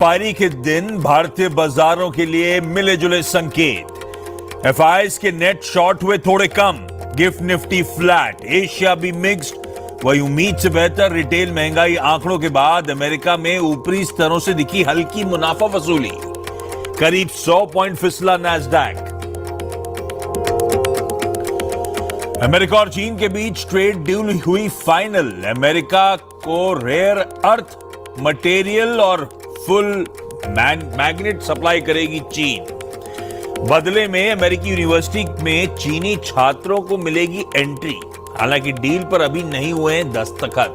Expiry के दिन भारतीय बाजारों के लिए मिले जुले संकेत। एफआईआईज के नेट शॉर्ट हुए थोड़े कम, गिफ्ट निफ्टी फ्लैट, एशिया भी मिक्स्ड। वही उम्मीद से बेहतर रिटेल महंगाई आंकड़ों के बाद अमेरिका में ऊपरी स्तरों से दिखी हल्की मुनाफा वसूली, करीब 100 पॉइंट फिसला नैस्डैक। अमेरिका और चीन के बीच ट्रेड डील हुई फाइनल। अमेरिका को रेयर अर्थ मटेरियल और फुल मैग्नेट सप्लाई करेगी चीन। बदले में अमेरिकी यूनिवर्सिटी में चीनी छात्रों को मिलेगी एंट्री। हालांकि डील पर अभी नहीं हुए हैं दस्तखत।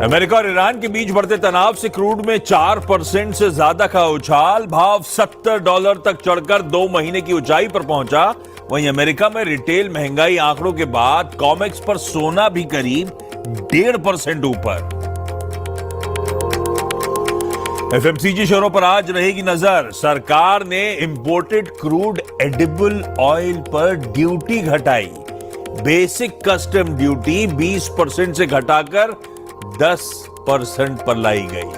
अमेरिका और ईरान के बीच बढ़ते तनाव से क्रूड में 4% से ज्यादा का उछाल, भाव $70 तक चढ़कर 2 महीने की ऊंचाई पर पहुंचा। वहीं अमेरिका में रिटेल महंगाई आंकड़ों के बाद कॉमेक्स पर सोना भी करीब 1.5% ऊपर। एफएमसीजी शेयरों पर आज रहेगी नजर। सरकार ने इंपोर्टेड क्रूड एडिबल ऑयल पर ड्यूटी घटाई। बेसिक कस्टम ड्यूटी 20% से घटाकर 10% पर लाई गई।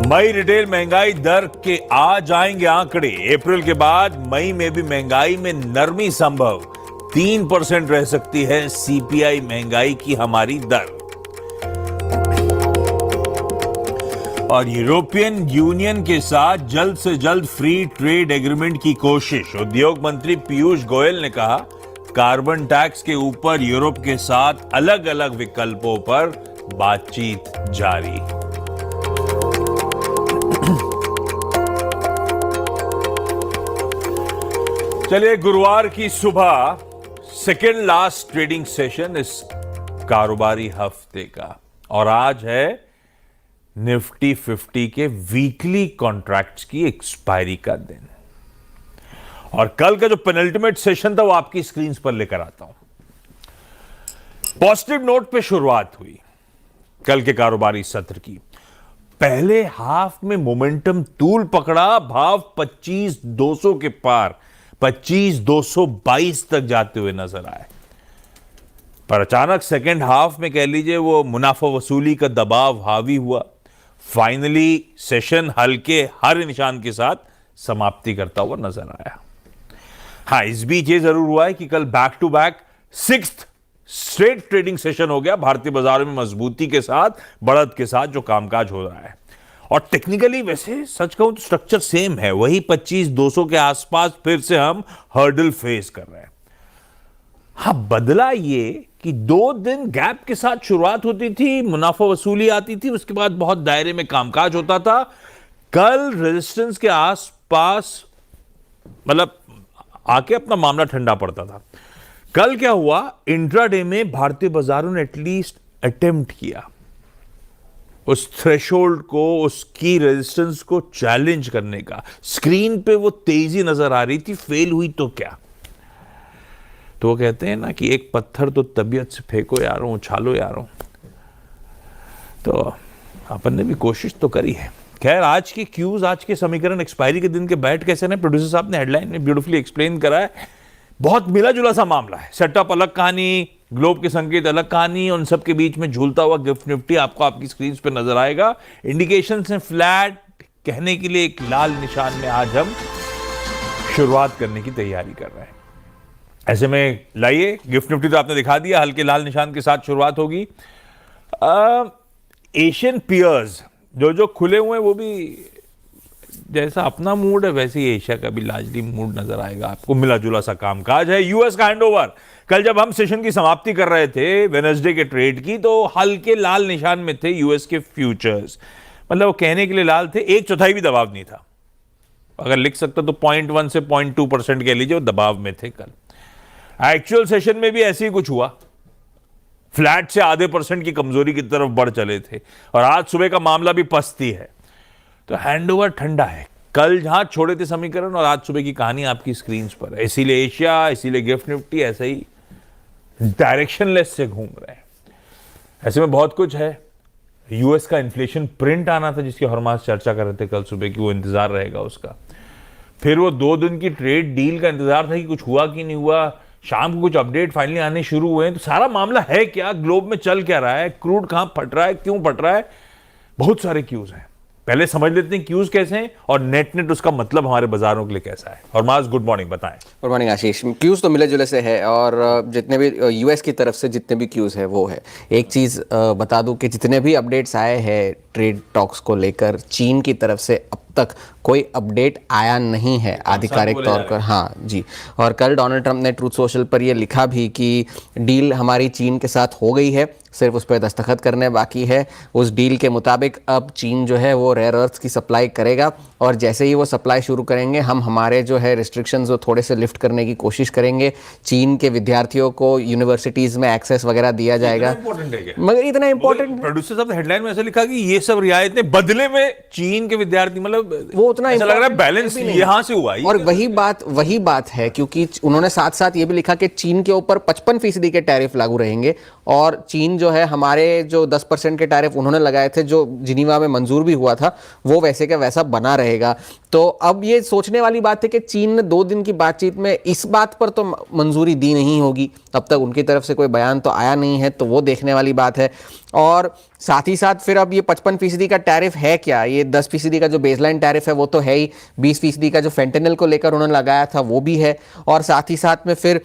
मई रिटेल महंगाई दर के आज आएंगे आंकड़े। अप्रैल के बाद मई में भी महंगाई में नरमी संभव, 3% रह सकती है सीपीआई महंगाई की हमारी दर। और यूरोपियन यूनियन के साथ जल्द से जल्द फ्री ट्रेड एग्रीमेंट की कोशिश। उद्योग मंत्री पीयूष गोयल ने कहा, कार्बन टैक्स के ऊपर यूरोप के साथ अलग अलग विकल्पों पर बातचीत जारी। चलिए, गुरुवार की सुबह सेकेंड लास्ट ट्रेडिंग सेशन इस कारोबारी हफ्ते का, और आज है निफ्टी 50 के वीकली कॉन्ट्रैक्ट्स की एक्सपायरी का दिन। और कल का जो पेनल्टीमेट सेशन था वो आपकी स्क्रीन पर लेकर आता हूं। पॉजिटिव नोट पे शुरुआत हुई कल के कारोबारी सत्र की। पहले हाफ में मोमेंटम तूल पकड़ा, भाव 25,200 के पार 25,222 तक जाते हुए नजर आए। पर अचानक सेकेंड हाफ में कह लीजिए वो मुनाफा वसूली का दबाव हावी हुआ। फाइनली सेशन हल्के हरे निशान के साथ समाप्ति करता हुआ नजर आया। हाँ, इस बीच ये जरूर हुआ है कि कल back to back 6th straight trading session हो गया भारतीय बाजारों में, मजबूती के साथ, बढ़त के साथ जो कामकाज हो रहा है। और टेक्निकली वैसे सच कहूं तो स्ट्रक्चर सेम है, वही 25,200 के आसपास फिर से हम हर्डल फेस कर रहे हैं। हाँ, बदला ये कि 2 दिन गैप के साथ शुरुआत होती थी, मुनाफा वसूली आती थी, उसके बाद बहुत दायरे में कामकाज होता था। कल रेजिस्टेंस के आसपास मतलब आके अपना मामला ठंडा पड़ता था। कल क्या हुआ, इंट्राडे में भारतीय बाजारों ने एटलीस्ट अटेम्प्ट किया उस थ्रेशोल्ड को, उसकी रेजिस्टेंस को चैलेंज करने का। स्क्रीन पे वो तेजी नजर आ रही थी, फेल हुई तो क्या। तो वो कहते हैं ना कि एक पत्थर तो तबीयत से फेंको यारों, उछालो यारों। तो अपन ने भी कोशिश तो करी है। खैर, आज के क्यूज, आज के समीकरण एक्सपायरी के दिन के बैठ कैसे ना, प्रोड्यूसर साहब ने हेडलाइन में ब्यूटीफुली एक्सप्लेन करा है। बहुत मिला जुला सा मामला है। सेटअप अलग कहानी, ग्लोब के संकेत अलग कहानी, उन सब के बीच में झूलता हुआ गिफ्ट निफ्टी आपको आपकी स्क्रीन पे नजर आएगा। इंडिकेशंस हैं फ्लैट, कहने के लिए एक लाल निशान में आज हम शुरुआत करने की तैयारी कर रहे हैं। ऐसे में लाइए, गिफ्ट निफ्टी तो आपने दिखा दिया, हल्के लाल निशान के साथ शुरुआत होगी। एशियन पियर्स जो खुले हुए हैं वो भी जैसा अपना मूड है वैसे ही एशिया का भी लार्जली मूड नजर आएगा आपको। मिला जुला सा कामकाज है। यूएस का हैंडओवर, कल जब हम सेशन की समाप्ति कर रहे थे वेडनेसडे के ट्रेड की, तो हल्के लाल निशान में थे यूएस के फ्यूचर्स। मतलब वो कहने के लिए लाल थे, 1/4 भी दबाव नहीं था। अगर लिख सकता तो 0.1 से 0.2% कह लीजिए वो दबाव में थे कल। एक्चुअल सेशन में भी ऐसे ही कुछ हुआ, फ्लैट से आधे % की कमजोरी की तरफ बढ़ चले थे। और आज सुबह का मामला भी पस्ती है, तो हैंडओवर ठंडा है। कल जहां छोड़े थे समीकरण और आज सुबह की कहानी आपकी स्क्रीन पर है। इसीलिए एशिया, इसीलिए गिफ्ट निफ्टी ऐसे ही डायरेक्शनलेस से घूम रहे हैं। ऐसे में बहुत कुछ है। यूएस का इन्फ्लेशन प्रिंट आना था जिसकी हरमास चर्चा कर रहे थे कल सुबह की, वो इंतजार रहेगा उसका। फिर वो 2 दिन की ट्रेड डील का इंतजार था कि कुछ हुआ कि नहीं हुआ। शाम को कुछ अपडेट फाइनली आने शुरू हुए हैं, तो सारा मामला है क्या, ग्लोब में चल क्या रहा है, क्रूड कहां फट रहा है, क्यों फट रहा है, बहुत सारे क्यूज हैं। पहले समझ लेते हैं क्यूज कैसे हैं और नेट उसका मतलब हमारे बाजारों के लिए कैसा है। और माज, गुड मॉर्निंग, बताएं। गुड मॉर्निंग आशीष। क्यूज तो मिले जुले से है, और जितने भी यूएस की तरफ से जितने भी क्यूज है वो है। एक चीज़ बता दूं कि जितने भी अपडेट्स आए हैं ट्रेड टॉक्स को लेकर, चीन की तरफ से अब तक कोई अपडेट आया नहीं है आधिकारिक तौर पर। हाँ जी। और कल डोनाल्ड ट्रंप ने ट्रूथ सोशल पर ये लिखा भी कि डील हमारी चीन के साथ हो गई है, सिर्फ उस पर दस्तखत करने बाकी है। उस डील के मुताबिक अब चीन जो है वो रेयर अर्थ्स की सप्लाई करेगा, और जैसे ही वो सप्लाई शुरू करेंगे हम हमारे जो है रिस्ट्रिक्शंस वो थोड़े से लिफ्ट करने की कोशिश करेंगे। चीन के विद्यार्थियों को यूनिवर्सिटीज़ में एक्सेस वगैरह दिया जाएगा। मगर इतना इंपॉर्टेंट, प्रोड्यूसर साहब हेडलाइन में ऐसा लिखा कि ये सब रियायतें बदले में चीन के विद्यार्थी, मतलब वो उतना ऐसा लग रहा है बैलेंस यहां से हुआ। और वही बात है, क्योंकि उन्होंने साथ साथ ये भी लिखा कि चीन के ऊपर 55% के टैरिफ लागू रहेंगे, और चीन जो है हमारे जो 10% के टैरिफ उन्होंने लगाए थे जो जिनीवा में मंजूर भी हुआ था वो वैसे का वैसा बना रहेगा। तो अब ये सोचने वाली बात है कि चीन ने 2 दिन की बातचीत में इस बात पर तो मंजूरी दी नहीं होगी, अब तक उनकी तरफ से कोई बयान तो आया नहीं है, तो वो देखने वाली बात है। और साथ ही साथ फिर अब ये 55% का टैरिफ है क्या, ये 10% का जो बेसलाइन टैरिफ है वो तो है ही, 20% का जो फेंटेनिल को लेकर उन्होंने लगाया था वो भी है, और साथ ही साथ में फिर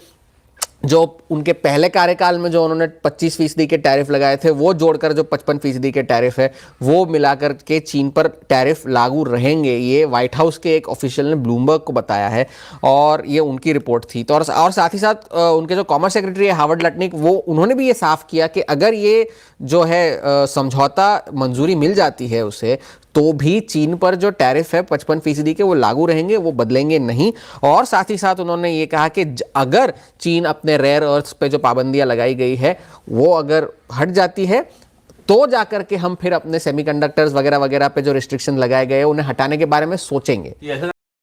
जो उनके पहले कार्यकाल में जो उन्होंने 25% के टैरिफ लगाए थे वो जोड़कर जो 55% के टैरिफ है वो मिलाकर के चीन पर टैरिफ लागू रहेंगे। ये व्हाइट हाउस के एक ऑफिशियल ने ब्लूमबर्ग को बताया है, और ये उनकी रिपोर्ट थी। तो और साथ ही साथ उनके जो कॉमर्स सेक्रेटरी है हावर्ड लटनिक, वो उन्होंने भी ये साफ किया कि अगर ये जो है समझौता मंजूरी मिल जाती है उसे, तो भी चीन पर जो टैरिफ है 55% के वो लागू रहेंगे, वो बदलेंगे नहीं। और साथ ही साथ उन्होंने ये कहा कि अगर चीन अपने रेयर अर्थ्स पे जो पाबंदियां लगाई गई है वो अगर हट जाती है, तो जाकर के हम फिर अपने सेमीकंडक्टर्स वगैरह वगैरह पे जो रिस्ट्रिक्शन लगाए गए हैं उन्हें हटाने के बारे में सोचेंगे।